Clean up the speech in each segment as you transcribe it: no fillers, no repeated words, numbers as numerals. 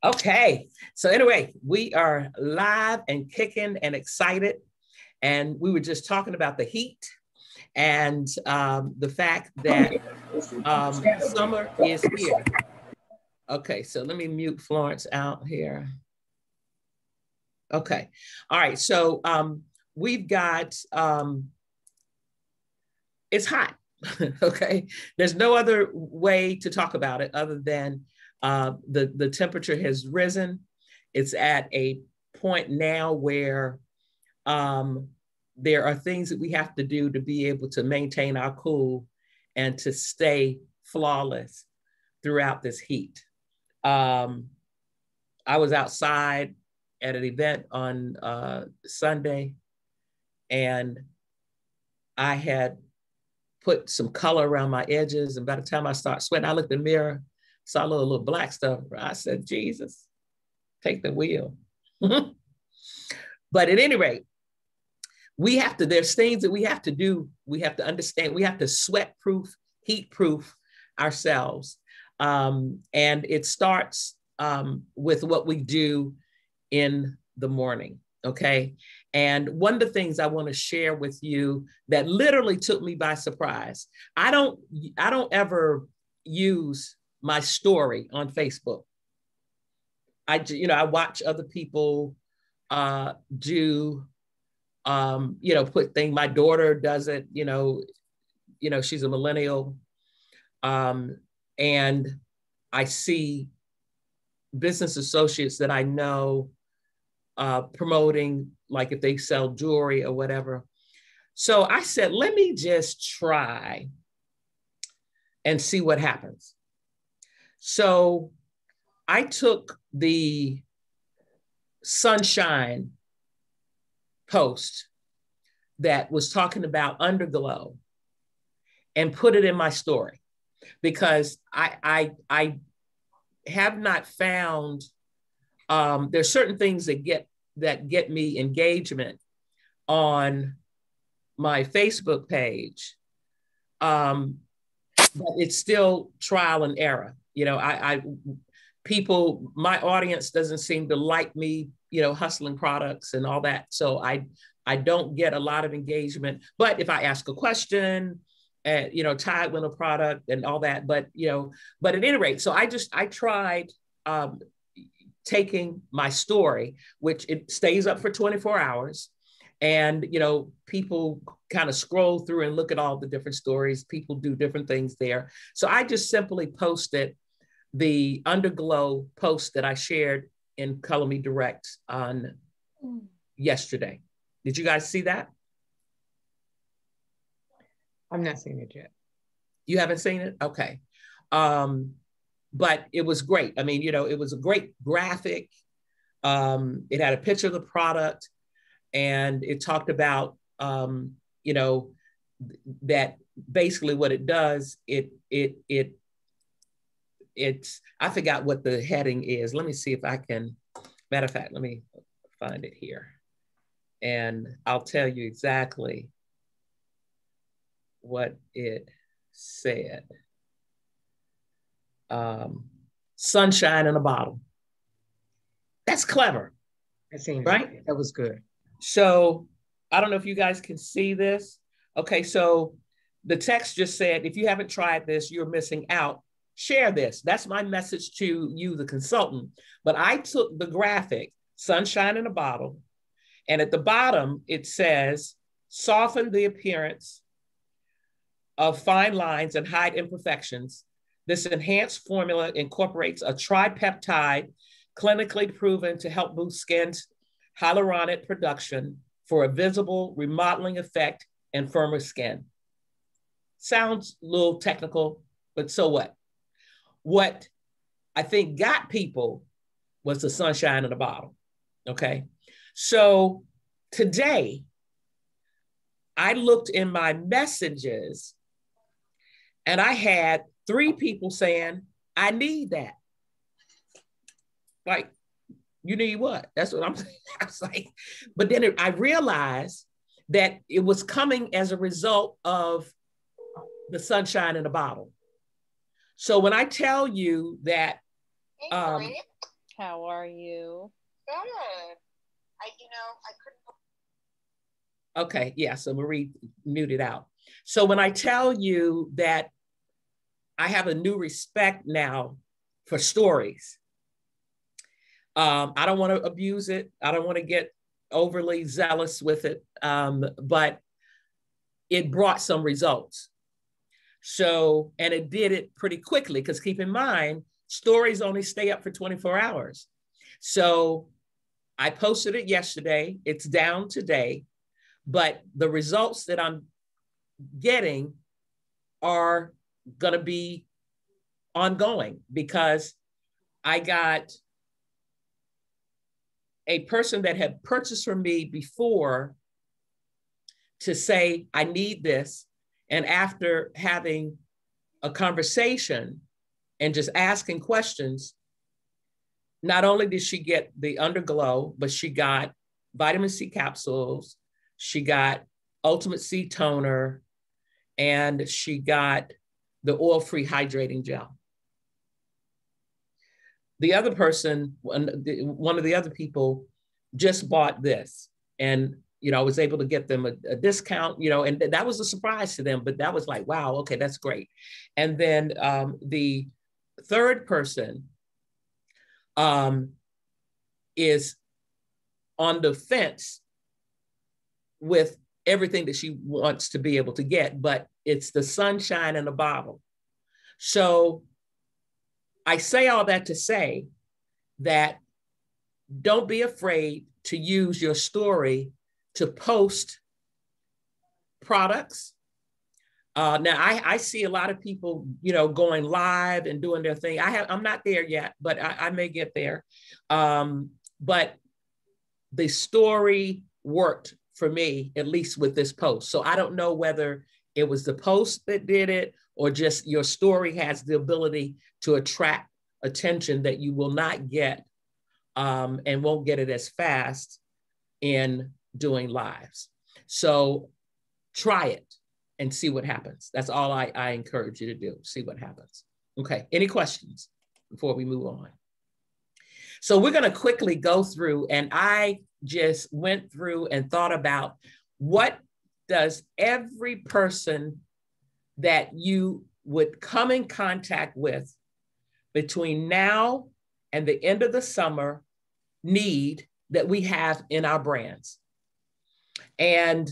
Okay, so anyway, we are live and kicking and excited. And we were just talking about the heat and the fact that summer is here. Okay, so let me mute Florence out here. Okay, all right, so we've got, it's hot, okay? There's no other way to talk about it other than the temperature has risen. It's at a point now where there are things that we have to do to be able to maintain our cool and to stay flawless throughout this heat. I was outside at an event on Sunday, and I had put some color around my edges. And by the time I start sweating, I looked in the mirror, saw a little black stuff. I said, Jesus, take the wheel. But at any rate, there's things that we have to do. We have to understand, we have to sweat proof, heat proof ourselves. And it starts with what we do in the morning, okay? And one of the things I want to share with you that literally took me by surprise, I don't ever use my story on Facebook. I watch other people do, put things. My daughter does it, she's a millennial. And I see business associates that I know promoting, like if they sell jewelry or whatever. So I said, let me just try and see what happens. So I took the sunshine post that was talking about underglow and put it in my story, because I have not found, there's certain things that get me engagement on my Facebook page, but it's still trial and error. My audience doesn't seem to like me, hustling products and all that. So I don't get a lot of engagement, but if I ask a question, tied with a product and all that, but at any rate, so I tried taking my story, which it stays up for 24 hours. And, people kind of scroll through and look at all the different stories. People do different things there. So I just simply posted the underglow post that I shared in Color Me Direct on yesterday. Did you guys see that? I'm not seeing it yet. You haven't seen it? Okay. But it was great. I mean, it was a great graphic. It had a picture of the product, and it talked about, that basically what it does, it's, I forgot what the heading is. Let me see if I can, matter of fact, let me find it here. And I'll tell you exactly what it said. Sunshine in a bottle. That's clever. I seen right? That was good. So I don't know if you guys can see this. Okay, so the text just said, if you haven't tried this, you're missing out. Share this. That's my message to you, the consultant. But I took the graphic, sunshine in a bottle, and at the bottom, it says, soften the appearance of fine lines and hide imperfections. This enhanced formula incorporates a tripeptide clinically proven to help boost skin's hyaluronic production for a visible remodeling effect and firmer skin. Sounds a little technical, but so what? What I think got people was the sunshine in a bottle, okay? So today, I looked in my messages and I had 3 people saying, I need that. Like, you need what? That's what I'm saying. I was like, but then I realized that it was coming as a result of the sunshine in a bottle. So when I tell you that How are you? Good. I couldn't. Okay, yeah, so Marie muted out. So when I tell you that I have a new respect now for stories, I don't want to abuse it. I don't want to get overly zealous with it, but it brought some results. So, and it did it pretty quickly, because keep in mind, stories only stay up for 24 hours. So I posted it yesterday. It's down today, but the results that I'm getting are going to be ongoing, because I got a person that had purchased from me before to say, I need this. And after having a conversation and just asking questions, not only did she get the underglow, but she got vitamin C capsules, she got Ultimate C toner, and she got the oil-free hydrating gel. The other person, one of the other people, just bought this, and I was able to get them a discount, and that was a surprise to them, but that was like, wow, okay, that's great. And then the third person is on the fence with everything that she wants to be able to get, but it's the sunshine in a bottle. So I say all that to say that don't be afraid to use your story to post products. Now I see a lot of people, going live and doing their thing. I'm not there yet, but I may get there. But the story worked for me, at least with this post. So I don't know whether it was the post that did it, or just your story has the ability to attract attention that you will not get and won't get it as fast in doing lives. So try it and see what happens. That's all I encourage you to do. See what happens. Okay, any questions before we move on? So we're gonna quickly go through, and I just went through and thought about, what does every person that you would come in contact with between now and the end of the summer need that we have in our brands? And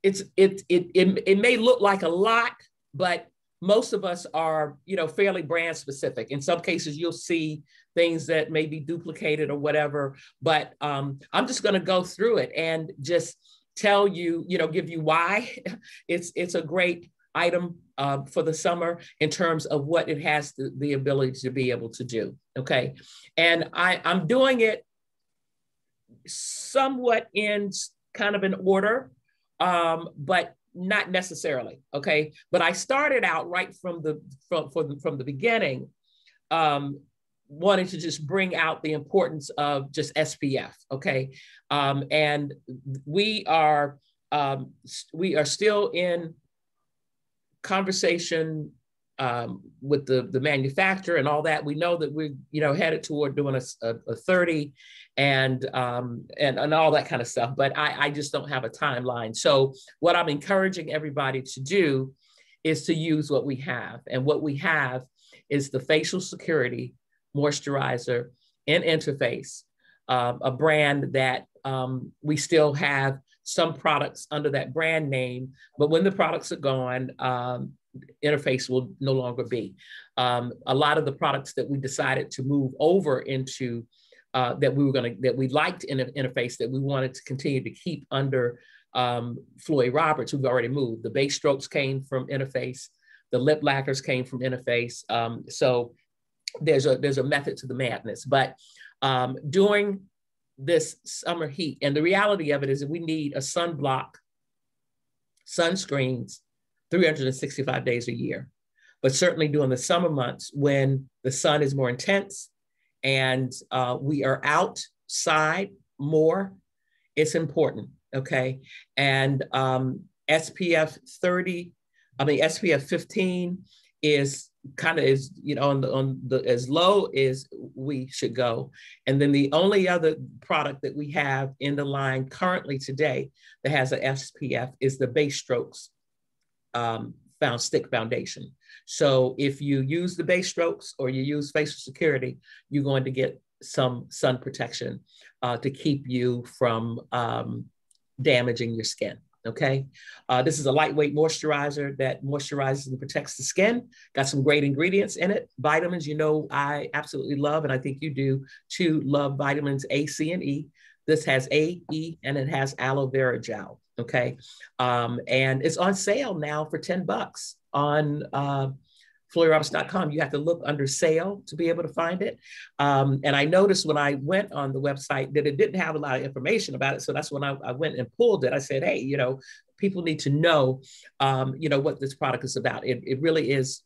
it may look like a lot, but most of us are, fairly brand specific. In some cases, you'll see things that may be duplicated or whatever, but I'm just going to go through it and just tell you, give you why it's a great item for the summer in terms of what it has the ability to be able to do. Okay. And I'm doing it somewhat in kind of an order, but not necessarily. Okay. But I started out right from the beginning, wanting to just bring out the importance of just SPF. Okay. And we are still in conversation with the manufacturer and all that. We know that we're headed toward doing a 30 and all that kind of stuff, but I just don't have a timeline. So what I'm encouraging everybody to do is to use what we have, and what we have is the Facial Security Moisturizer in Interface, a brand that we still have some products under that brand name, but when the products are gone, Interface will no longer be. A lot of the products that we decided to move over into that we liked in Interface, that we wanted to continue to keep under Flori Roberts, we've already moved. The base strokes came from Interface, the lip lacquers came from Interface. So there's a method to the madness. But during this summer heat, and the reality of it is that we need a sunblock, sunscreens, 365 days a year. But certainly during the summer months when the sun is more intense and we are outside more, it's important, okay? And SPF 15 is kind of, on the as low as we should go. And then the only other product that we have in the line currently today that has an SPF is the Base Strokes Stick Foundation. So if you use the Base Strokes or you use Facial Security, you're going to get some sun protection to keep you from damaging your skin. Okay. This is a lightweight moisturizer that moisturizes and protects the skin. Got some great ingredients in it. Vitamins, you know, I absolutely love, and I think you do too, love vitamins A, C, and E. This has A, E, and it has aloe vera gel. Okay. And it's on sale now for $10 on FloriRoberts.com. You have to look under sale to be able to find it. And I noticed when I went on the website that it didn't have a lot of information about it. So that's when I went and pulled it. I said, hey, you know, people need to know, you know, what this product is about. It really is,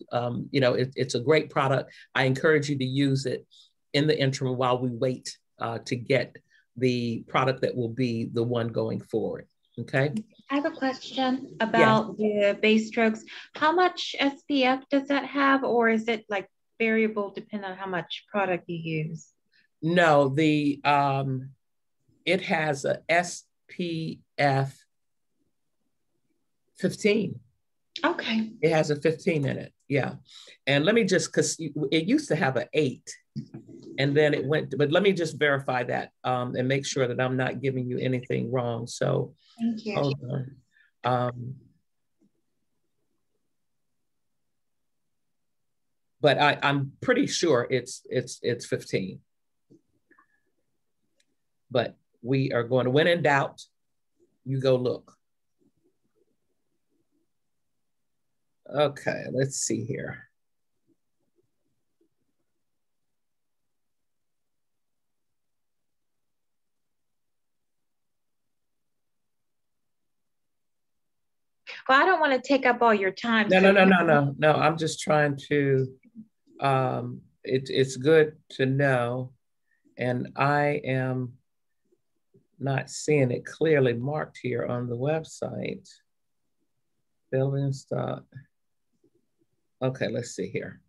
you know, it's a great product. I encourage you to use it in the interim while we wait to get the product that will be the one going forward. Okay. I have a question about the Base Strokes. How much SPF does that have, or is it like variable depending on how much product you use? No, the it has a SPF 15. Okay. It has a 15 in it. Yeah. And let me just, because it used to have an 8. And then it went, but let me just verify that and make sure that I'm not giving you anything wrong. So thank you. Hold on. But I'm pretty sure it's 15. But we are going to, when in doubt, you go look. Okay, let's see here. Well, I don't want to take up all your time. No. I'm just trying to, it's good to know. And I am not seeing it clearly marked here on the website. Building stock. Okay, let's see here.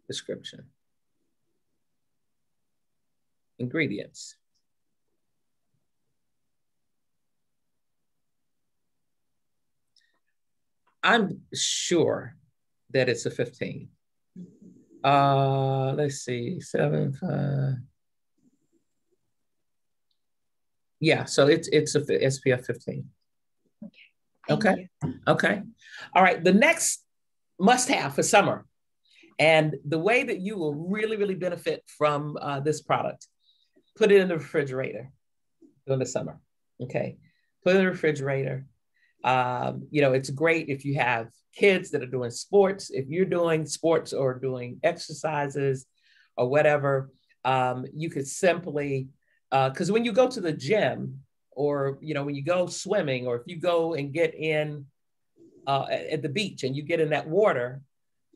Description. Ingredients. I'm sure that it's a 15. Let's see, 7, 5. Yeah, so it's a SPF 15. Okay. Okay. All right. The next must-have for summer, and the way that you will really, really benefit from this product, put it in the refrigerator during the summer. Okay. Put it in the refrigerator. You know, it's great if you have kids that are doing sports. If you're doing sports or doing exercises or whatever, you could simply, because when you go to the gym or, you know, when you go swimming, or if you go and get in at the beach and you get in that water,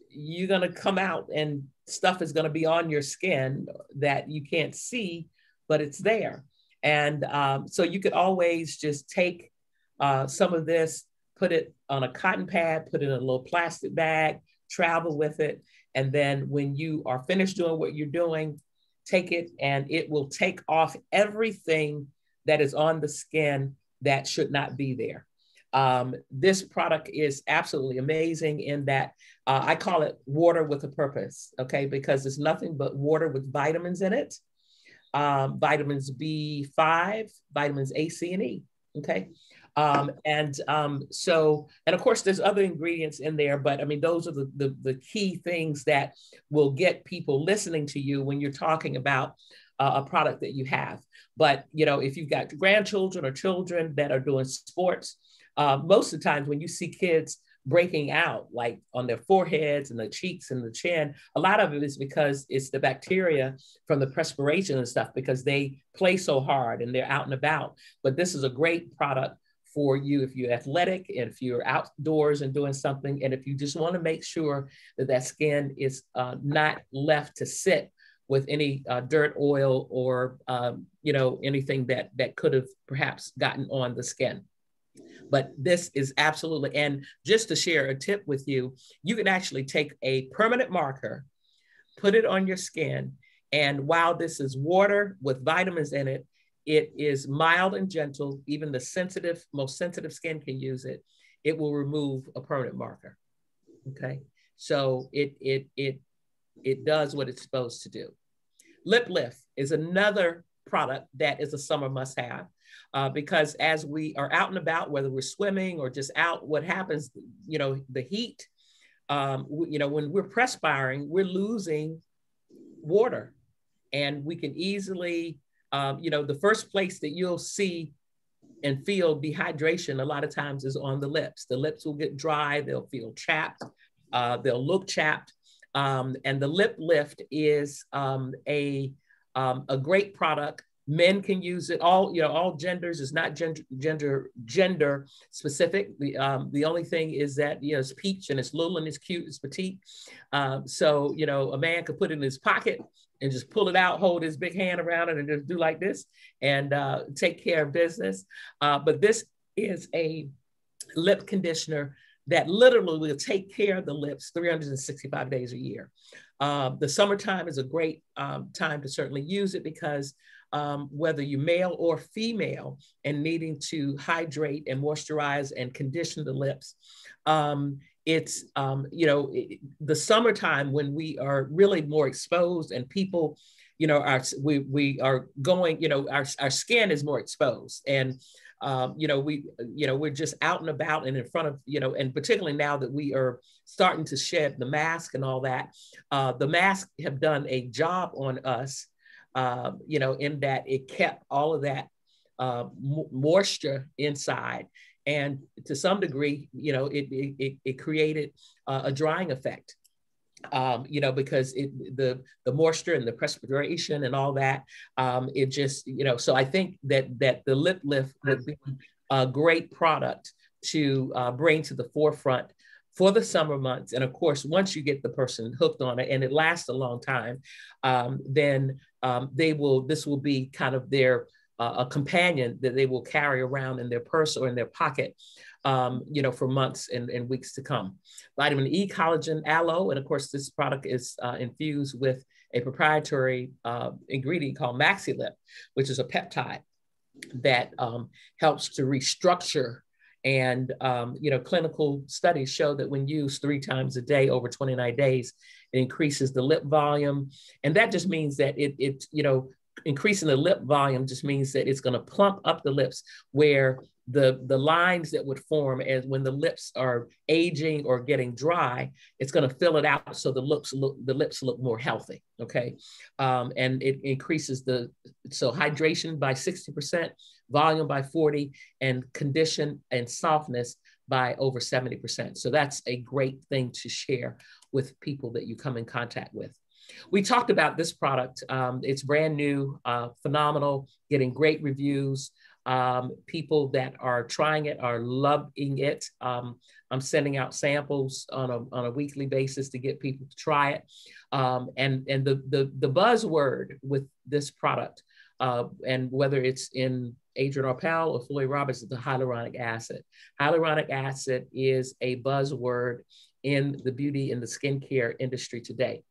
you're going to come out and stuff is going to be on your skin that you can't see, but it's there. And so you could always just take some of this, put it on a cotton pad, put it in a little plastic bag, travel with it. And then when you are finished doing what you're doing, take it and it will take off everything that is on the skin that should not be there. This product is absolutely amazing in that I call it water with a purpose, okay? Because it's nothing but water with vitamins in it. Vitamins B5, vitamins A, C, and E, okay? And of course, there's other ingredients in there, but I mean, those are the key things that will get people listening to you when you're talking about a product that you have. But, you know, if you've got grandchildren or children that are doing sports, most of the times when you see kids breaking out, like on their foreheads and the cheeks and the chin, a lot of it is because it's the bacteria from the perspiration and stuff, because they play so hard and they're out and about. But this is a great product for you if you're athletic and if you're outdoors and doing something, and if you just want to make sure that that skin is not left to sit with any dirt, oil, or you know, anything that could have perhaps gotten on the skin. But this is absolutely, and just to share a tip with you, you can actually take a permanent marker, put it on your skin, And while this is water with vitamins in it, it is mild and gentle. Even the sensitive, most sensitive skin can use it. It will remove a permanent marker. Okay, so it does what it's supposed to do. Lip Lift is another product that is a summer must-have, because as we are out and about, whether we're swimming or just out, what happens, the heat, when we're perspiring, we're losing water, and we can easily, the first place that you'll see and feel dehydration a lot of times is on the lips. The lips will get dry, they'll feel chapped, they'll look chapped. And the Lip Lift is a great product. Men can use it. All genders. Is not gender specific. The only thing is that it's peach and it's little and it's cute, it's petite. So a man could put it in his pocket and just pull it out, hold his big hand around it, and just do like this and take care of business. But this is a lip conditioner that literally will take care of the lips 365 days a year. The summertime is a great time to certainly use it, because whether you're male or female and needing to hydrate and moisturize and condition the lips, it's, the summertime when we are really more exposed and people, we are going, our skin is more exposed, and we're just out and about and in front of, and particularly now that we are starting to shed the mask and all that, the masks have done a job on us, in that it kept all of that moisture inside. And to some degree, it created a drying effect. Because the moisture and the perspiration and all that, it just, so I think that the Lip Lift would be a great product to bring to the forefront for the summer months. And of course, once you get the person hooked on it and it lasts a long time, then this will be kind of their a companion that they will carry around in their purse or in their pocket, for months and weeks to come. Vitamin E, collagen, aloe, and of course, this product is infused with a proprietary ingredient called MaxiLip, which is a peptide that helps to restructure. And clinical studies show that when used 3 times a day over 29 days, it increases the lip volume, and that just means that it increasing the lip volume just means that it's going to plump up the lips, where the lines that would form as when the lips are aging or getting dry, it's going to fill it out so the lips look more healthy. Okay, and it increases hydration by 60%, volume by 40%, and condition and softness by over 70%. So that's a great thing to share with people that you come in contact with. We talked about this product. It's brand new, phenomenal, getting great reviews. People that are trying it are loving it. I'm sending out samples on a weekly basis to get people to try it. And the buzzword with this product, and whether it's in Adrien Arpel or Flori Roberts, is the hyaluronic acid. Hyaluronic acid is a buzzword in the beauty and the skincare industry today.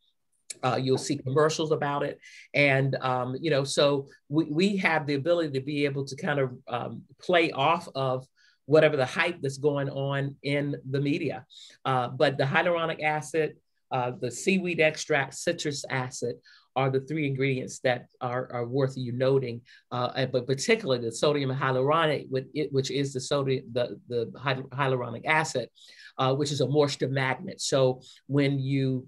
You'll see commercials about it. And, so we have the ability to be able to kind of play off of whatever the hype that's going on in the media. But the hyaluronic acid, the seaweed extract, citrus acid are the 3 ingredients that are worth you noting, but particularly the sodium hyaluronic, which is the hyaluronic acid, which is a moisture magnet. So when you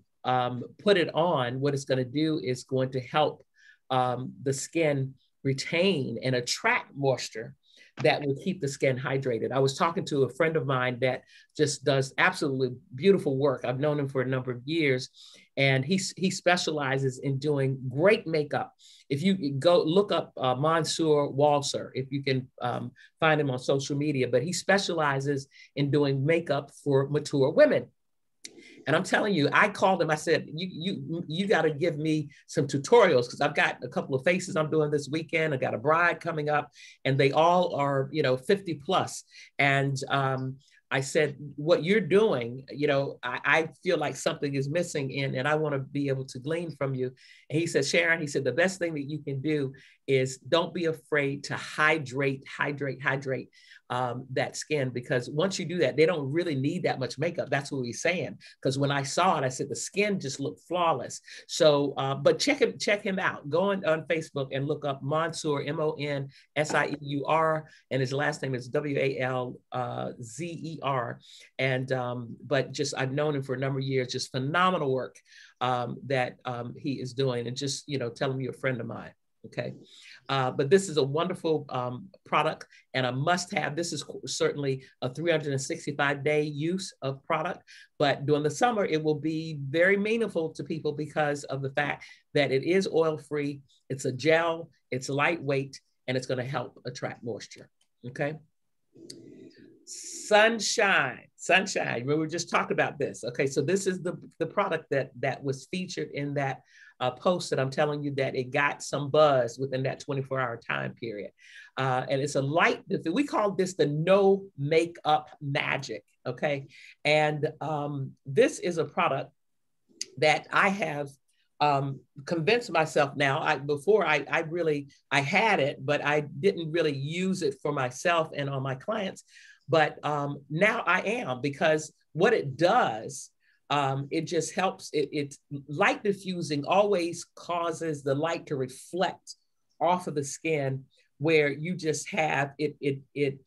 put it on, what it's going to do is going to help the skin retain and attract moisture that will keep the skin hydrated. I was talking to a friend of mine that just does absolutely beautiful work. I've known him for a number of years, and he specializes in doing great makeup. If you go look up Mansour Walser, if you can find him on social media, but he specializes in doing makeup for mature women. And I'm telling you, I called him. I said, you got to give me some tutorials, because I've got a couple of faces I'm doing this weekend. I got a bride coming up, and they all are 50 plus. And I said, what you're doing, you know, I feel like something is missing and I want to be able to glean from you. And he said, Sharon, he said, the best thing that you can do is don't be afraid to hydrate that skin, because once you do that, they don't really need that much makeup. That's what he's saying. Because when I saw it, I said, the skin just looked flawless. So, but check him out. Go on Facebook and look up Monsour, Monsieur, and his last name is Walzer. And, but just, I've known him for a number of years, just phenomenal work that he is doing, and just, you know, tell him you're a friend of mine. Okay. But this is a wonderful product and a must have. This is certainly a 365-day use of product, but during the summer, it will be very meaningful to people because of the fact that it is oil-free, it's a gel, it's lightweight, and it's gonna help attract moisture, okay? Sunshine. Remember, we just talked about this. Okay, so this is the product that was featured in that post that I'm telling you that it got some buzz within that 24-hour time period. And it's a light, we call this the no makeup magic, okay? And this is a product that I have convinced myself now. Before I had it, but I didn't really use it for myself and on my clients. But now I am, because what it does, it just helps, it's light diffusing always causes the light to reflect off of the skin, where you just have, it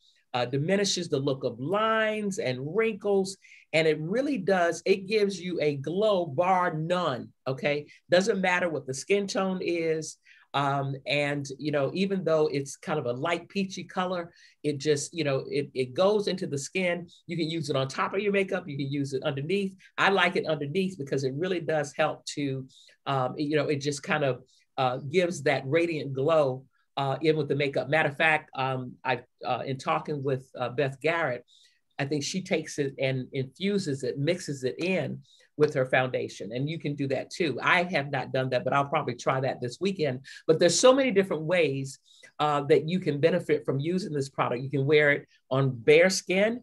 diminishes the look of lines and wrinkles. And it really does, it gives you a glow bar none, okay? Doesn't matter what the skin tone is. And, you know, even though it's kind of a light peachy color, it just, you know, it goes into the skin. You can use it on top of your makeup. You can use it underneath. I like it underneath because it really does help to, you know, it just kind of gives that radiant glow in with the makeup. Matter of fact, in talking with Beth Garrett, I think she takes it and infuses it, mixes it in with her foundation. And you can do that too. I have not done that, but I'll probably try that this weekend. But there's so many different ways that you can benefit from using this product. You can wear it on bare skin,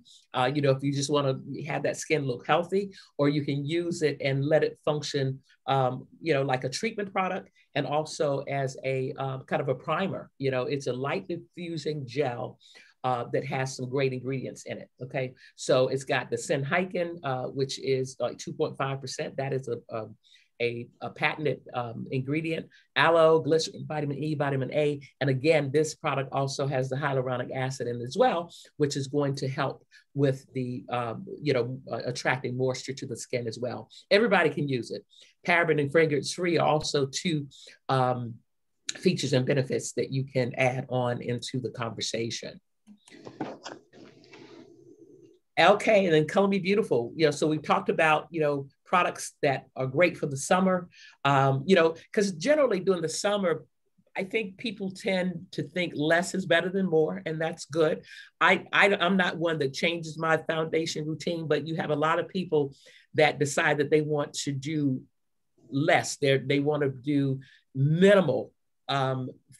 you know, if you just want to have that skin look healthy, or you can use it and let it function, you know, like a treatment product, and also as a kind of a primer. You know, it's a light diffusing gel that has some great ingredients in it, okay? So it's got the Senhaiken, which is like 2.5%. That is a patented ingredient, aloe, glycerin, vitamin E, vitamin A. And again, this product also has the hyaluronic acid in it as well, which is going to help with the, you know, attracting moisture to the skin as well. Everybody can use it. Paraben and fragrance free are also two features and benefits that you can add on into the conversation. Okay, and then Color Me Beautiful. You know, so we talked about, you know, products that are great for the summer, you know, because generally during the summer, I think people tend to think less is better than more, and that's good. I'm not one that changes my foundation routine, but you have a lot of people that decide that they want to do less. They want to do minimal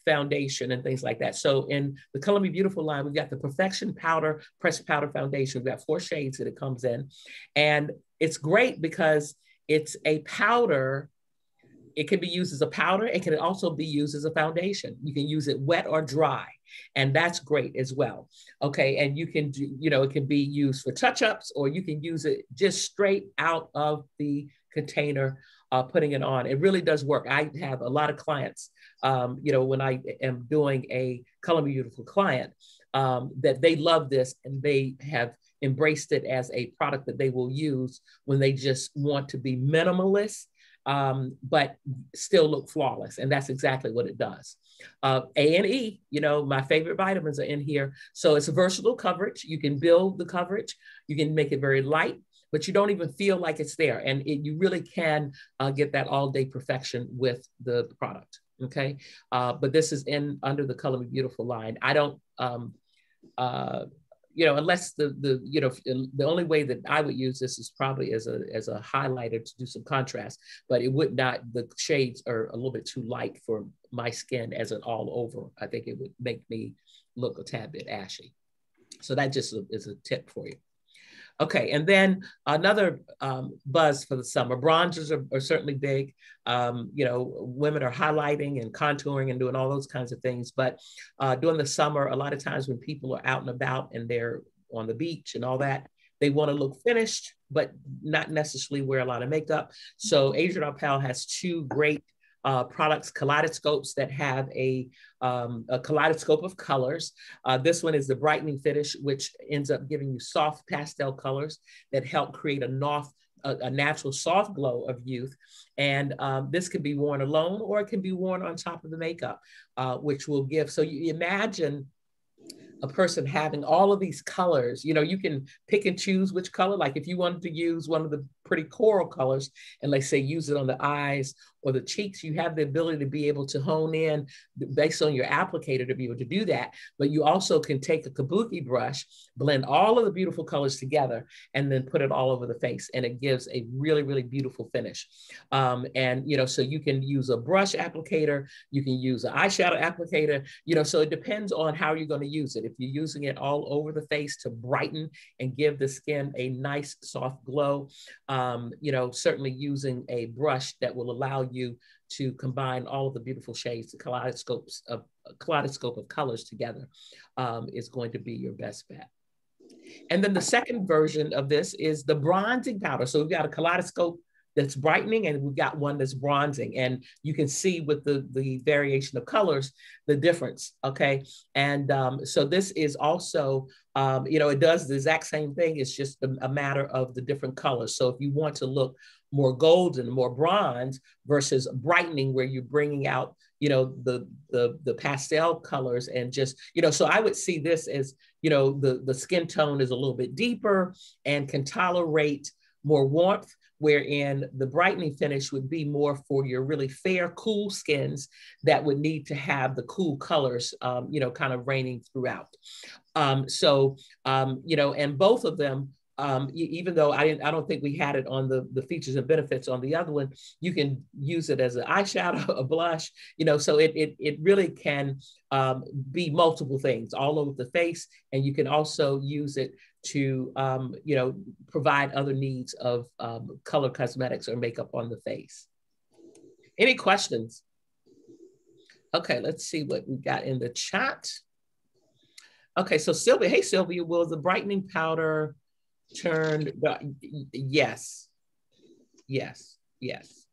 foundation and things like that. So in the Color Me Beautiful line, we've got the Perfection Powder, Pressed Powder Foundation. We've got 4 shades that it comes in. And it's great because it's a powder. It can be used as a powder. It can also be used as a foundation. You can use it wet or dry, and that's great as well. Okay, and you can do, you know, it can be used for touch-ups, or you can use it just straight out of the container, putting it on. It really does work. I have a lot of clients, you know, when I am doing a Color Me Beautiful client, that they love this and they have embraced it as a product that they will use when they just want to be minimalist, but still look flawless. And that's exactly what it does. A and E, you know, my favorite vitamins are in here. So it's a versatile coverage. You can build the coverage. You can make it very light, but you don't even feel like it's there. And you really can get that all day perfection with the product, okay? But this is under the Color Me Beautiful line. I don't, you know, unless you know, the only way that I would use this is probably as a highlighter to do some contrast, but it would not, the shades are a little bit too light for my skin as an all over. I think it would make me look a tad bit ashy. So that just is a tip for you. Okay, and then another buzz for the summer, bronzers are certainly big. You know, women are highlighting and contouring and doing all those kinds of things. But during the summer, a lot of times when people are out and about and they're on the beach and all that, they want to look finished, but not necessarily wear a lot of makeup. So Adrien Arpel has two great products, kaleidoscopes that have a kaleidoscope of colors. This one is the brightening finish, which ends up giving you soft pastel colors that help create a natural soft glow of youth. And this can be worn alone or it can be worn on top of the makeup, which will give, so you imagine a person having all of these colors. You know, you can pick and choose which color. Like if you wanted to use one of the pretty coral colors and let's say use it on the eyes or the cheeks, you have the ability to be able to hone in based on your applicator to be able to do that. But you also can take a kabuki brush, blend all of the beautiful colors together, and then put it all over the face. And it gives a really, really beautiful finish. And, you know, so you can use a brush applicator, you can use an eyeshadow applicator, you know, so it depends on how you're going to use it. If you're using it all over the face to brighten and give the skin a nice soft glow, you know, certainly using a brush that will allow you to combine all of the beautiful shades, the kaleidoscope of colors together is going to be your best bet. And then the second version of this is the bronzing powder. So we've got a kaleidoscope that's brightening and we've got one that's bronzing, and you can see with the variation of colors, the difference, okay? And so this is also, you know, it does the exact same thing. It's just a matter of the different colors. So if you want to look more golden, more bronze versus brightening where you're bringing out, you know, the pastel colors and just, you know, so I would see this as, you know, the skin tone is a little bit deeper and can tolerate more warmth, wherein the brightening finish would be more for your really fair, cool skins that would need to have the cool colors, you know, kind of reigning throughout. You know, and both of them, even though I don't think we had it on the features and benefits on the other one, you can use it as an eyeshadow, a blush, you know, so it really can be multiple things all over the face. And you can also use it to, you know, provide other needs of color cosmetics or makeup on the face. Any questions? Okay, let's see what we got in the chat. Okay, so Sylvia, hey Sylvia, will the brightening powder turn? Yes, yes, yes,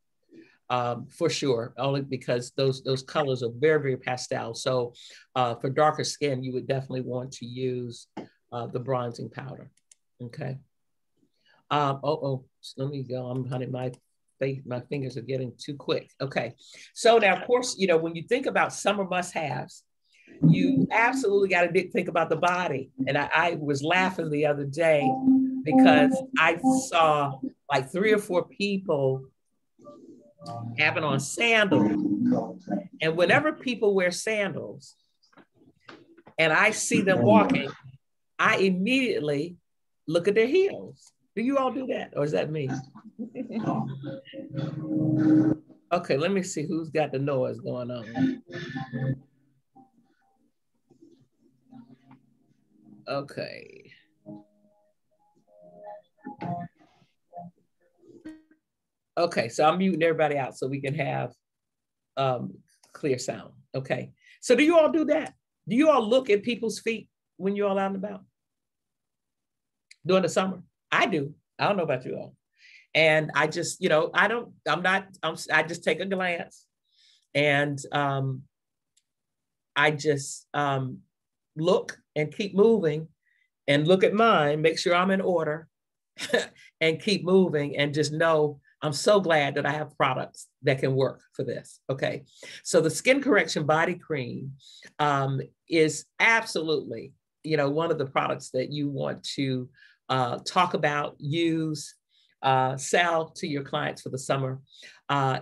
for sure. Only because those colors are very, very pastel. So for darker skin, you would definitely want to use the bronzing powder. Okay. Let me go. I'm honey, my fingers are getting too quick. Okay. So now, of course, you know, when you think about summer must-haves, you absolutely got to think about the body. And I was laughing the other day because I saw like 3 or 4 people having on sandals. And whenever people wear sandals and I see them walking, I immediately look at their heels. Do you all do that? Or is that me? Okay, let me see who's got the noise going on. Okay. Okay, so I'm muting everybody out so we can have clear sound. Okay, so do you all do that? Do you all look at people's feet when you're all out and about during the summer? I do. I don't know about you all. And I just, you know, I just take a glance and I just look and keep moving and look at mine, make sure I'm in order and keep moving and just know I'm so glad that I have products that can work for this. Okay. So the Skin Correction Body Cream is absolutely, you know, one of the products that you want to talk about, use, sell to your clients for the summer.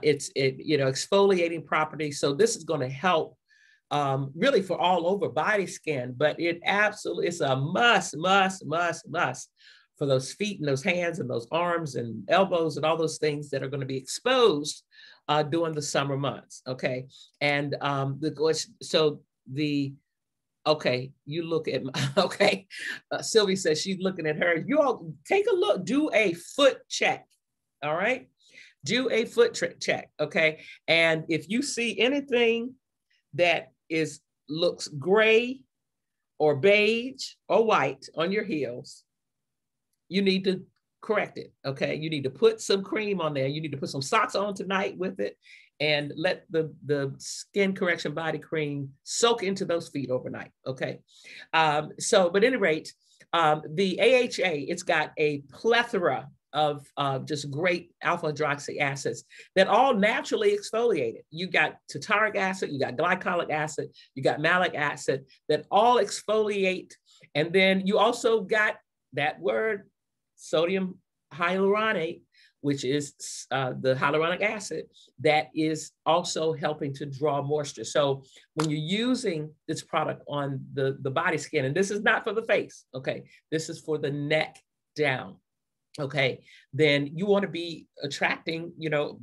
It's you know, exfoliating property. So this is going to help really for all over body skin, but it absolutely is a must for those feet and those hands and those arms and elbows and all those things that are going to be exposed during the summer months. Okay. And the Okay, you look at my, okay. Sylvie says she's looking at her. You all take a look, do a foot check. All right, do a foot check. Okay, and if you see anything that looks gray or beige or white on your heels, you need to correct it. Okay, you need to put some cream on there. You need to put some socks on tonight with it, and let the skin correction body cream soak into those feet overnight. Okay, but at any rate, the AHA, it's got a plethora of just great alpha hydroxy acids that all naturally exfoliate it. You got tartaric acid, you got glycolic acid, you got malic acid that all exfoliate. And then you also got that word, sodium hyaluronate, which is the hyaluronic acid that is also helping to draw moisture. So when you're using this product on the body skin, and this is not for the face, okay, this is for the neck down, okay, then you want to be attracting,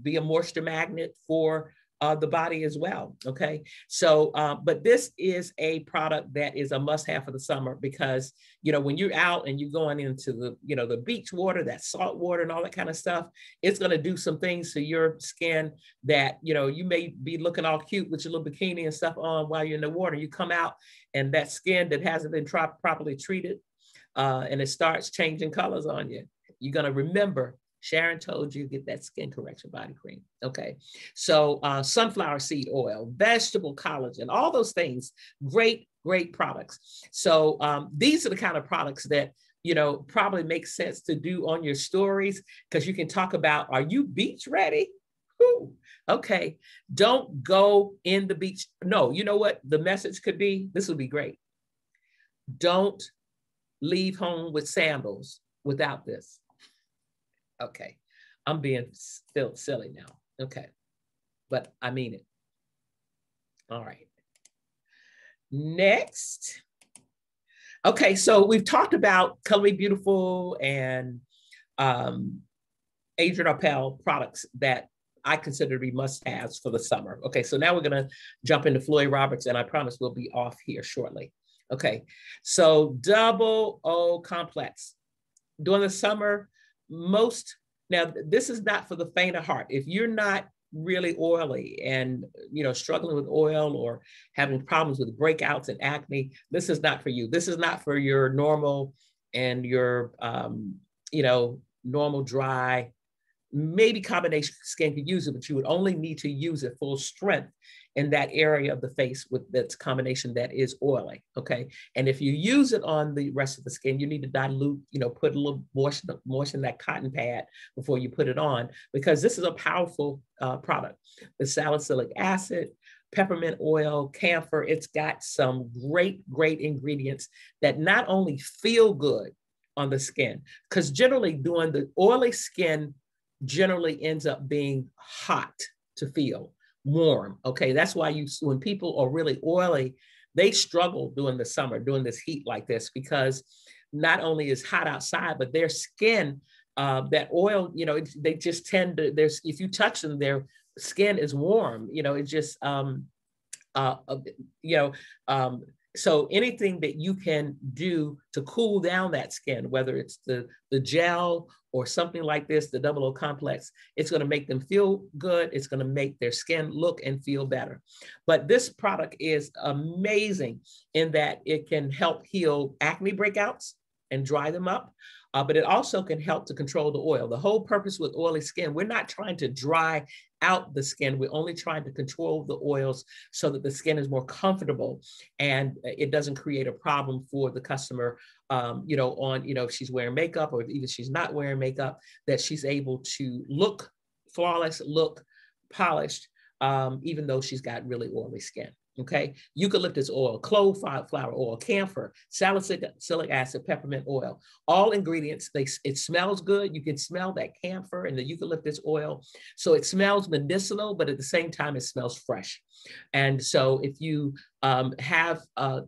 be a moisture magnet for the body as well, okay? So, but this is a product that is a must-have for the summer because, when you're out and you're going into the, the beach water, that salt water and all that kind of stuff, it's going to do some things to your skin that, you may be looking all cute with your little bikini and stuff on while you're in the water. You come out and that skin that hasn't been properly treated, and it starts changing colors on you. You're going to remember Sharon told you get that skin correction body cream. Okay. So sunflower seed oil, vegetable collagen, all those things, great, great products. So these are the kind of products that, probably make sense to do on your stories because you can talk about, are you beach ready? Whew. Okay. Don't go in the beach. No, you know what the message could be? This would be great. Don't leave home with sandals without this. Okay, I'm being still silly now. Okay, but I mean it. All right. Next. Okay, so we've talked about Color Me Beautiful and Adrien Arpel products that I consider to be must-haves for the summer. Okay, so now we're gonna jump into Flori Roberts, and I promise we'll be off here shortly. Okay, so double O complex. During the summer, now this is not for the faint of heart. If you're not really oily and struggling with oil or having problems with breakouts and acne, this is not for you. This is not for your normal and your normal dry, maybe combination skin could use it, but you would only need to use it full strength in that area of the face with that combination that is oily, okay? And if you use it on the rest of the skin, you need to dilute, put a little moisten that cotton pad before you put it on, because this is a powerful product. The salicylic acid, peppermint oil, camphor, it's got some great, great ingredients that not only feel good on the skin, because generally doing the oily skin generally ends up being hot to feel, warm, okay? That's why when people are really oily, they struggle during the summer, during this heat like this, because not only is hot outside, but their skin, that oil, they just tend to, if you touch them, their skin is warm, it just, so anything that you can do to cool down that skin, whether it's the gel or something like this, the double O complex, it's going to make them feel good. It's going to make their skin look and feel better. But this product is amazing in that it can help heal acne breakouts and dry them up. But it also can help to control the oil. The whole purpose with oily skin, we're not trying to dry out the skin. We're only trying to control the oils so that the skin is more comfortable and it doesn't create a problem for the customer, if she's wearing makeup or even she's not wearing makeup, that she's able to look flawless, look polished, even though she's got really oily skin. Okay, eucalyptus oil, clove flower oil, camphor, salicylic acid, peppermint oil, all ingredients. It smells good. You can smell that camphor and the eucalyptus oil. So it smells medicinal, but at the same time, it smells fresh. And so if you have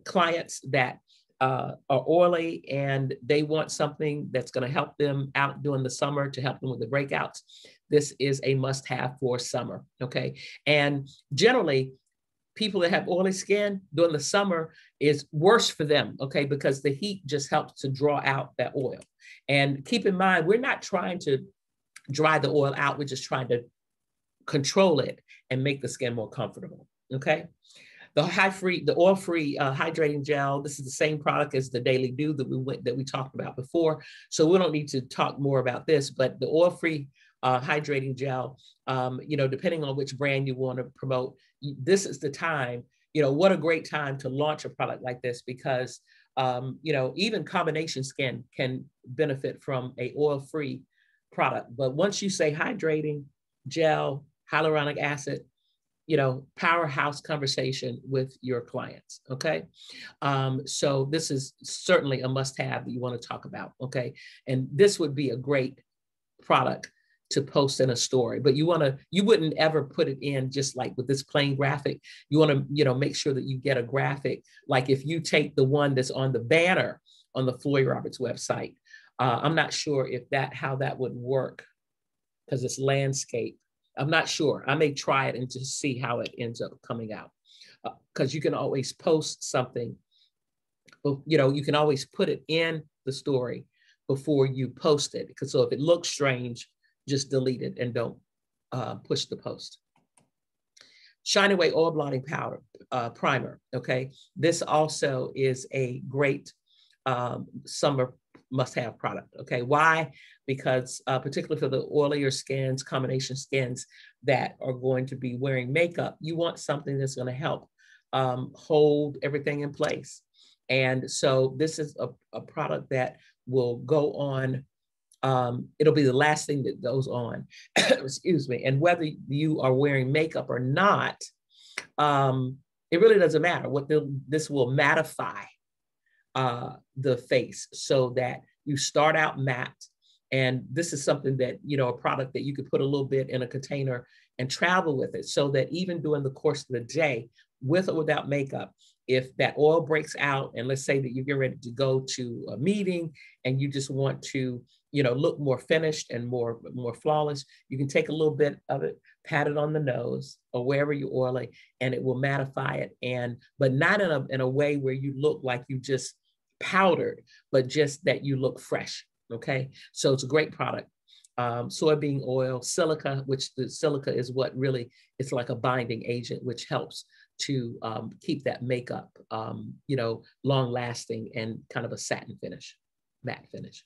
clients that are oily and they want something that's going to help them out during the summer to help them with the breakouts, this is a must-have for summer. Okay, and generally, people that have oily skin during the summer is worse for them, okay, because the heat just helps to draw out that oil. And keep in mind, we're not trying to dry the oil out, we're just trying to control it and make the skin more comfortable, okay? The oil-free hydrating gel, this is the same product as the Daily Dew that we talked about before. So we don't need to talk more about this, but the oil-free hydrating gel, depending on which brand you want to promote, this is the time, what a great time to launch a product like this, because, even combination skin can benefit from a oil-free product. But once you say hydrating gel, hyaluronic acid, powerhouse conversation with your clients, okay? So this is certainly a must-have that you want to talk about, okay? And this would be a great product to post in a story, but you wouldn't ever put it in just like with this plain graphic. You want to, make sure that you get a graphic. Like if you take the one that's on the banner on the Flori Roberts website, I'm not sure how that would work because it's landscape. I'm not sure. I may try it and just see how it ends up coming out. Because you can always post something, you can always put it in the story before you post it. Because so if it looks strange, just delete it and don't push the post. Shine Away Oil Blotting Powder Primer, okay? This also is a great summer must-have product, okay? Why? Because particularly for the oilier skins, combination skins that are going to be wearing makeup, you want something that's going to help hold everything in place. And so this is a product that will go on, it'll be the last thing that goes on, excuse me. And whether you are wearing makeup or not, it really doesn't matter. This will mattify the face so that you start out matte. And this is something that, a product that you could put a little bit in a container and travel with it so that even during the course of the day, with or without makeup, if that oil breaks out, and let's say that you get ready to go to a meeting and you just want to, look more finished and more flawless, you can take a little bit of it, pat it on the nose or wherever you're oily, and it will mattify it. But not in a way where you look like you just powdered, but just that you look fresh. Okay, so it's a great product. Soybean oil, silica, which the silica is what really, it's like a binding agent, which helps to keep that makeup, long lasting and kind of a satin finish, matte finish.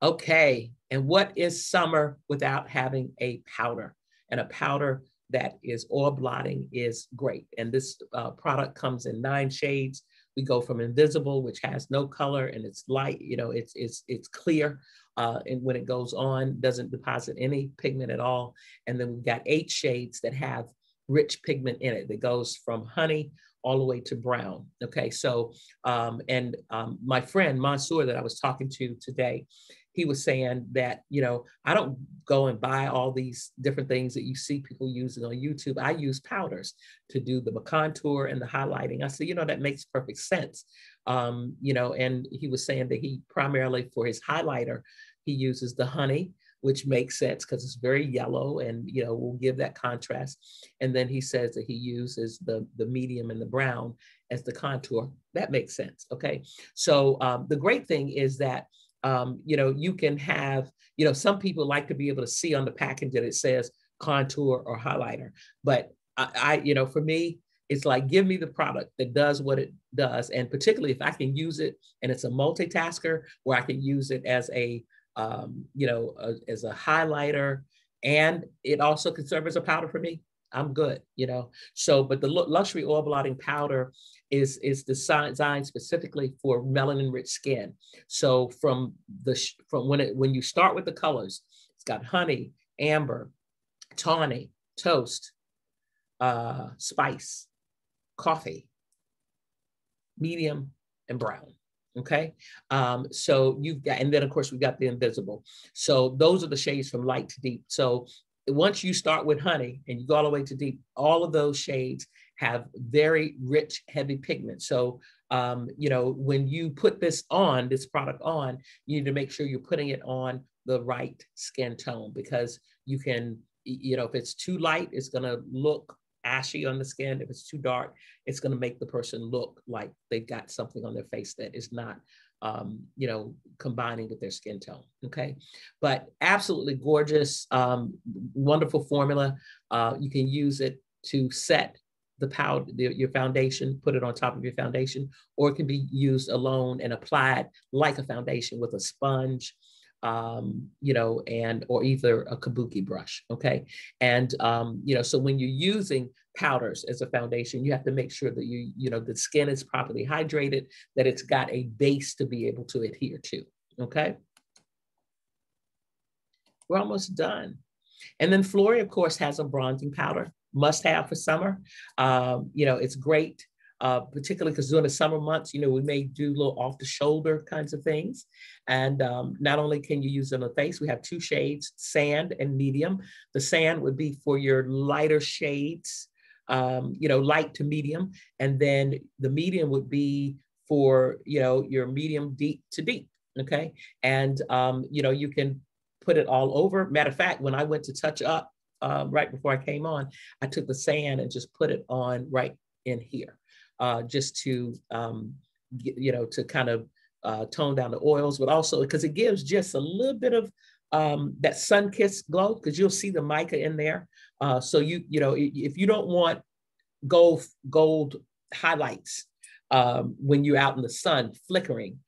Okay, and what is summer without having a powder? And a powder that is oil blotting is great. And this product comes in 9 shades. We go from invisible, which has no color and it's light, it's clear. And when it goes on, doesn't deposit any pigment at all. And then we've got 8 shades that have rich pigment in it that goes from honey all the way to brown. Okay, so, my friend Mansour that I was talking to today, he was saying that, I don't go and buy all these different things that you see people using on YouTube. I use powders to do the contour and the highlighting. I said, that makes perfect sense. And he was saying that he primarily for his highlighter, he uses the honey, which makes sense because it's very yellow and, will give that contrast. And then he says that he uses the medium and the brown as the contour. That makes sense, okay? So the great thing is that, you can have, some people like to be able to see on the package that it says contour or highlighter. But I for me, it's like, give me the product that does what it does. And particularly if I can use it and it's a multitasker where I can use it as a, as a highlighter, and it also can serve as a powder for me, I'm good, So, but the luxury oil blotting powder is designed specifically for melanin-rich skin. So from when you start with the colors, it's got honey, amber, tawny, toast, spice, coffee, medium, and brown. Okay, so you've got, and then of course we've got the invisible. So those are the shades from light to deep. So once you start with honey and you go all the way to deep, all of those shades have very rich, heavy pigment. So, when you put this product on, you need to make sure you're putting it on the right skin tone, because you can, if it's too light, it's going to look ashy on the skin, if it's too dark, it's going to make the person look like they've got something on their face that is not, you know, combining with their skin tone. Okay. But absolutely gorgeous, wonderful formula. You can use it to set the powder, your foundation, put it on top of your foundation, or it can be used alone and applied like a foundation with a sponge, you know, and or either a kabuki brush. Okay. And, you know, so when you're using powders as a foundation, you have to make sure that you know, the skin is properly hydrated, that it's got a base to be able to adhere to. Okay. We're almost done. And then Flori, of course, has a bronzing powder, must have for summer. You know, it's great, particularly because during the summer months, you know, we may do little off the shoulder kinds of things. And not only can you use it on the face, we have 2 shades, sand and medium. The sand would be for your lighter shades, you know, light to medium. And then the medium would be for, you know, your medium deep to deep. Okay. And, you know, you can put it all over. Matter of fact, when I went to touch up, right before I came on, I took the sand and just put it on right in here, just to, you know, to kind of tone down the oils, but also because it gives just a little bit of that sun-kissed glow, because you'll see the mica in there. So you know, if you don't want gold highlights when you're out in the sun flickering,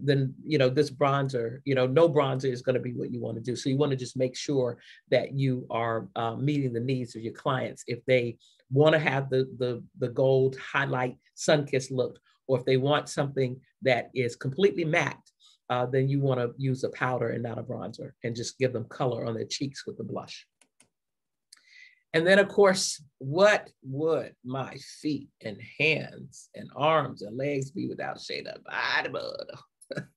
then, you know, this bronzer, you know, no bronzer is going to be what you want to do. So you want to just make sure that you are meeting the needs of your clients. If they want to have the gold highlight sun-kissed look, or if they want something that is completely matte, then you want to use a powder and not a bronzer, and just give them color on their cheeks with the blush. And then, of course, what would my feet and hands and arms and legs be without Shea Nut Body Butter?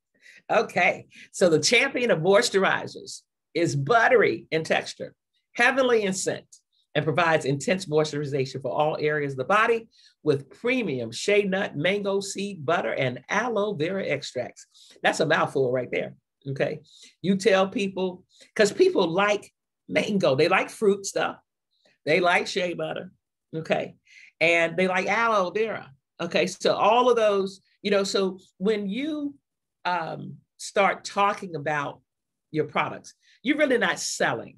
Okay, so the champion of moisturizers is buttery in texture, heavenly in scent, and provides intense moisturization for all areas of the body with premium shea nut, mango seed butter, and aloe vera extracts. That's a mouthful right there, okay? You tell people, because people like mango, they like fruit stuff. They like shea butter, okay? And they like aloe vera, okay? So all of those, you know, so when you start talking about your products, you're really not selling.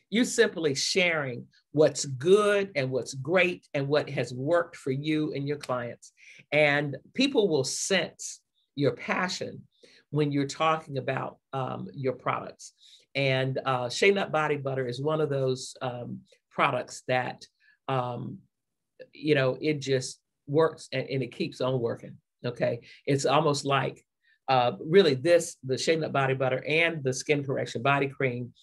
You're simply sharing what's good and what's great and what has worked for you and your clients. And people will sense your passion when you're talking about your products. And Shea Nut Body Butter is one of those products that, you know, it just works and it keeps on working, okay? It's almost like, really the Shea Nut Body Butter and the Skin Correction Body Cream,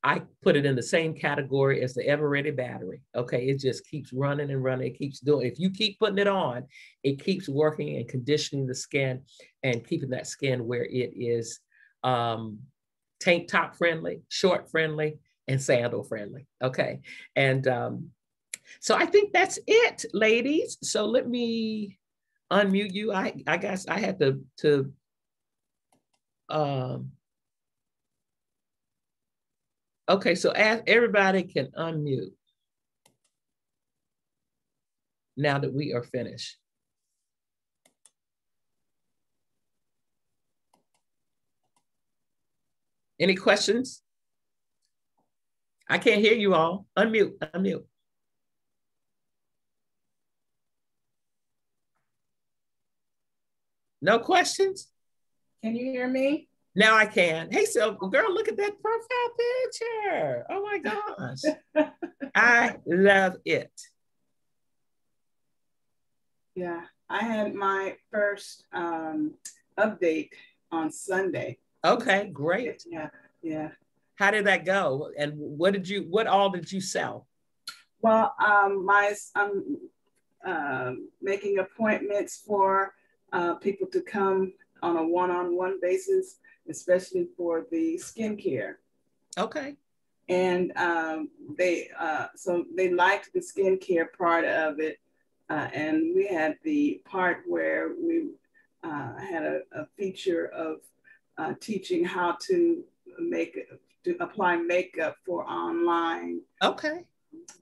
I put it in the same category as the Ever Ready Battery, okay? It just keeps running and running, it keeps doing, if you keep putting it on, it keeps working and conditioning the skin and keeping that skin where it is tank top friendly, short friendly, and sandal friendly, okay? And so I think that's it, ladies. So let me unmute you. I guess I had to okay, so everybody can unmute now that we are finished. Any questions? I can't hear you all. Unmute, unmute. No questions? Can you hear me? Now I can. Hey, so girl, look at that profile picture. Oh my gosh. I love it. Yeah, I had my first update on Sunday. Okay, great. Yeah, yeah. How did that go? And what all did you sell? Well, I'm making appointments for people to come on a one-on-one basis, especially for the skincare. Okay. And so they liked the skincare part of it. And we had the part where we had a feature of teaching how to apply makeup for online. Okay.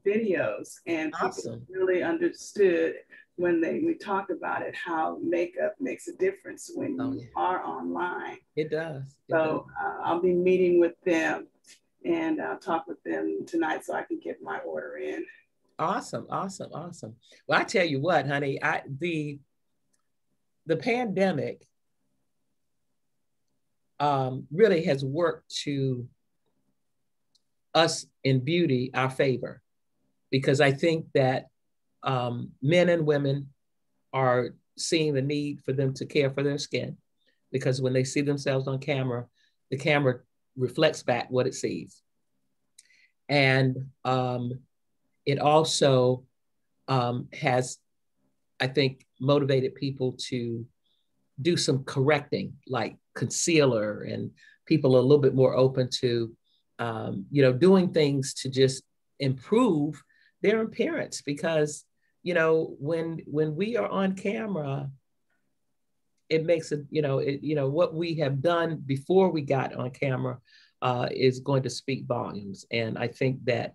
videos, and people really understood when we talked about it, how makeup makes a difference when you are online. It does. So I'll be meeting with them, and I'll talk with them tonight so I can get my order in. Awesome, awesome, awesome. Well, I tell you what, honey, the pandemic really has worked to us in beauty our favor, because I think that men and women are seeing the need for them to care for their skin, because when they see themselves on camera, the camera reflects back what it sees. And it also has, I think, motivated people to do some correcting, like concealer, and people are a little bit more open to, doing things to just improve their appearance, because, when we are on camera, it makes it, what we have done before we got on camera is going to speak volumes. And I think that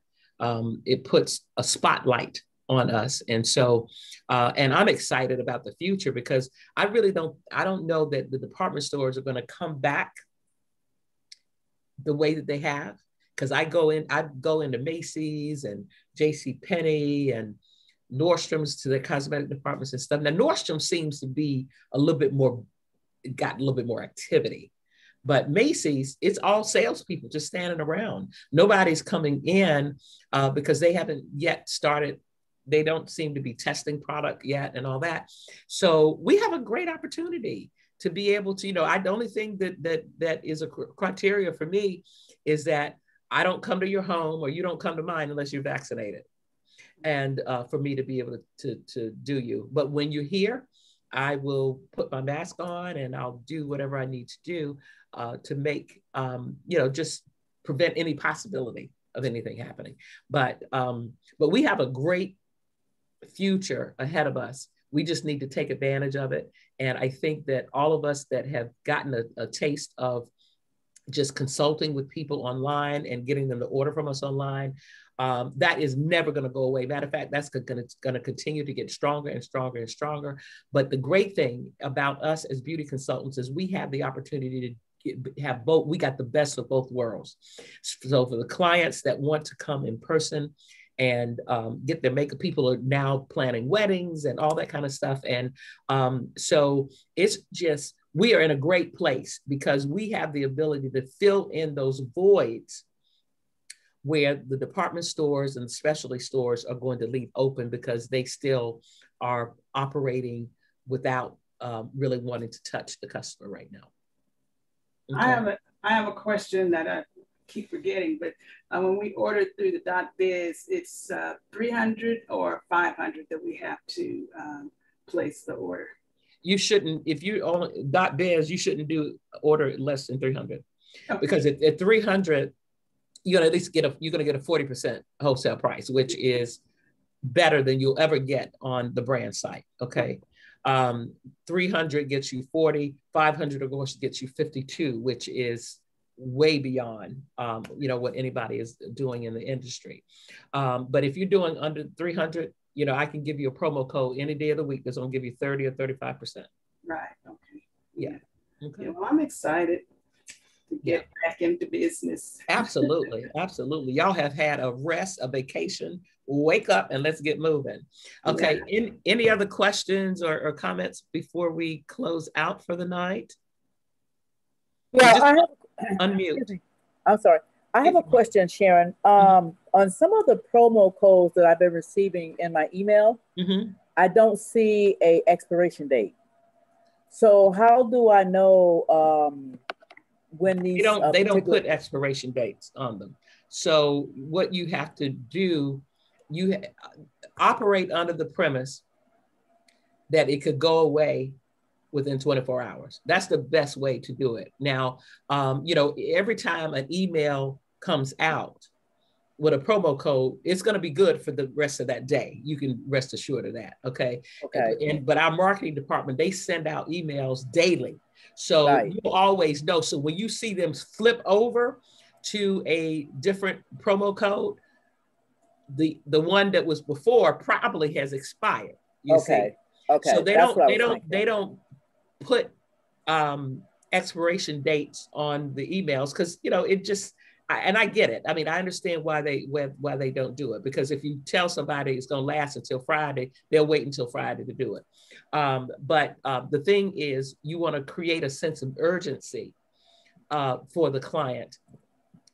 it puts a spotlight on us. And so, and I'm excited about the future, because I don't know that the department stores are going to come back the way that they have. Because I go into Macy's and JCPenney and Nordstrom's to their cosmetic departments and stuff. Now, Nordstrom seems to be got a little bit more activity. But Macy's, it's all salespeople just standing around. Nobody's coming in because they haven't yet started. They don't seem to be testing product yet and all that. So we have a great opportunity to be able to, the only thing that is a criteria for me is that I don't come to your home or you don't come to mine unless you're vaccinated. And for me to be able to do you. But when you're here, I will put my mask on and I'll do whatever I need to do to make, just prevent any possibility of anything happening. But we have a great future ahead of us. We just need to take advantage of it. And I think that all of us that have gotten a taste of just consulting with people online and getting them to order from us online, that is never going to go away. Matter of fact, that's going to continue to get stronger and stronger and stronger. But the great thing about us as beauty consultants is we have the opportunity to have both. We got the best of both worlds. So for the clients that want to come in person and get their makeup, people are now planning weddings and all that kind of stuff. And so it's just, we are in a great place because we have the ability to fill in those voids where the department stores and specialty stores are going to leave open because they still are operating without really wanting to touch the customer right now. Okay. I have a question that I keep forgetting, but when we order through the .biz, it's 300 or 500 that we have to place the order. You shouldn't, if you only .biz, you shouldn't do order less than 300, okay. Because at 300, you're gonna at least get a 40% wholesale price, which is better than you'll ever get on the brand site. Okay, 300 gets you 40, 500 of course gets you 52, which is way beyond what anybody is doing in the industry. But if you're doing under 300, I can give you a promo code any day of the week that's gonna give you 30 or 35%. Right. Okay. Yeah. Okay. Yeah, well, I'm excited to get back into business. Absolutely, absolutely. Y'all have had a rest, a vacation. Wake up and let's get moving. Okay. Yeah. Any other questions or comments before we close out for the night? Yeah, I have. Unmute. I'm sorry. I have a question, Sharon. On some of the promo codes that I've been receiving in my email, I don't see a expiration date. So how do I know when these? They don't put expiration dates on them. So what you have to do, you operate under the premise that it could go away within 24 hours. That's the best way to do it. Now, every time an email comes out with a promo code, it's going to be good for the rest of that day. You can rest assured of that. Okay. But our marketing department, they send out emails daily. So you'll always know. So when you see them flip over to a different promo code, the one that was before probably has expired. You see. Okay. So they don't put expiration dates on the emails because it just. And I get it. I mean, I understand why they don't do it, because if you tell somebody it's going to last until Friday, they'll wait until Friday to do it. But the thing is, you want to create a sense of urgency for the client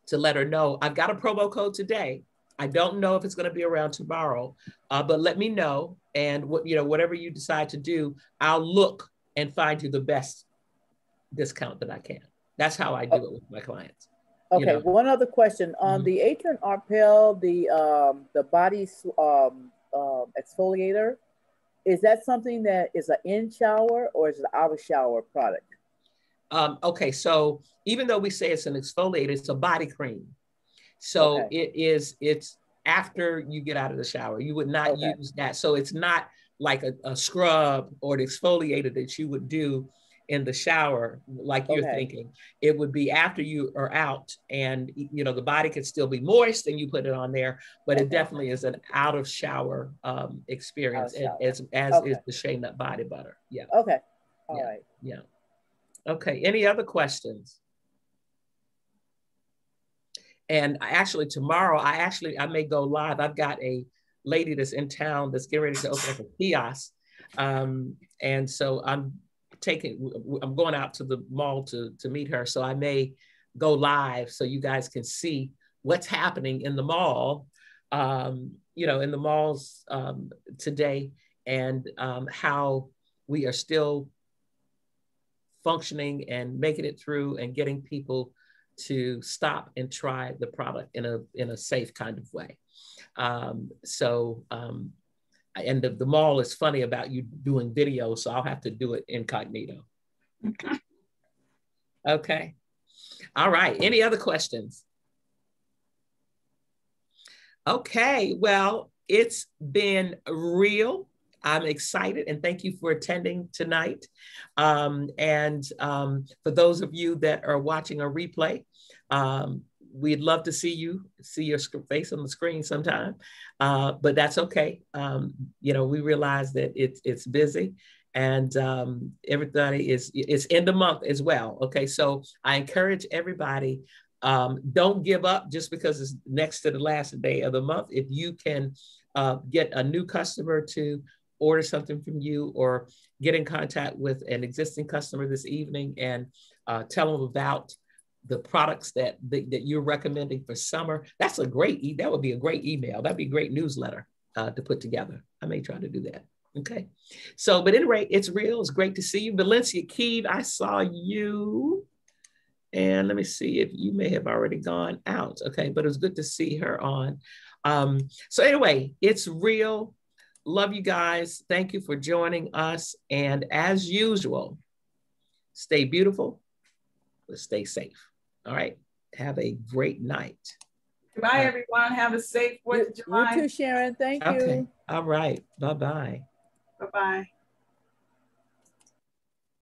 to let her know, I've got a promo code today. I don't know if it's going to be around tomorrow, but let me know. And whatever you decide to do, I'll look and find you the best discount that I can. That's how I do it with my clients. Okay, one other question on the Adrien Arpel, the body exfoliator. Is that something that is an in shower or is it an out of shower product? Okay, so even though we say it's an exfoliator, it's a body cream. So it's after you get out of the shower. You would not use that. So it's not like a scrub or an exfoliator that you would do in the shower, like you're thinking. It would be after you are out, and the body could still be moist and you put it on there, but it definitely is an out of shower experience, as is the Shea Nut body butter. Yeah. Okay. All right. Yeah. Okay. Any other questions? And actually tomorrow, I may go live. I've got a lady that's in town that's getting ready to open up a kiosk. And so I'm going out to the mall to meet her. So I may go live so you guys can see what's happening in the mall, in the malls today, and how we are still functioning and making it through and getting people to stop and try the product in a safe kind of way. And the mall is funny about you doing video, so I'll have to do it incognito. Okay. All right. Any other questions? Okay. Well, it's been real. I'm excited, and thank you for attending tonight. For those of you that are watching a replay, we'd love to see your face on the screen sometime, but that's okay. We realize that it's busy, and everybody it's end of month as well. Okay, so I encourage everybody, don't give up just because it's next to the last day of the month. If you can get a new customer to order something from you, or get in contact with an existing customer this evening and tell them about the products that you're recommending for summer. That would be a great email. That'd be a great newsletter to put together. I may try to do that. Okay. So, but anyway, it's real. It's great to see you. Valencia Keeve, I saw you. And let me see if you may have already gone out. Okay, but it was good to see her on. So anyway, it's real. Love you guys. Thank you for joining us. And as usual, stay beautiful, but stay safe. All right. Have a great night. Goodbye, everyone. Have a safe 4th of July. You too, Sharon. Thank you. All right. Bye-bye. Bye-bye.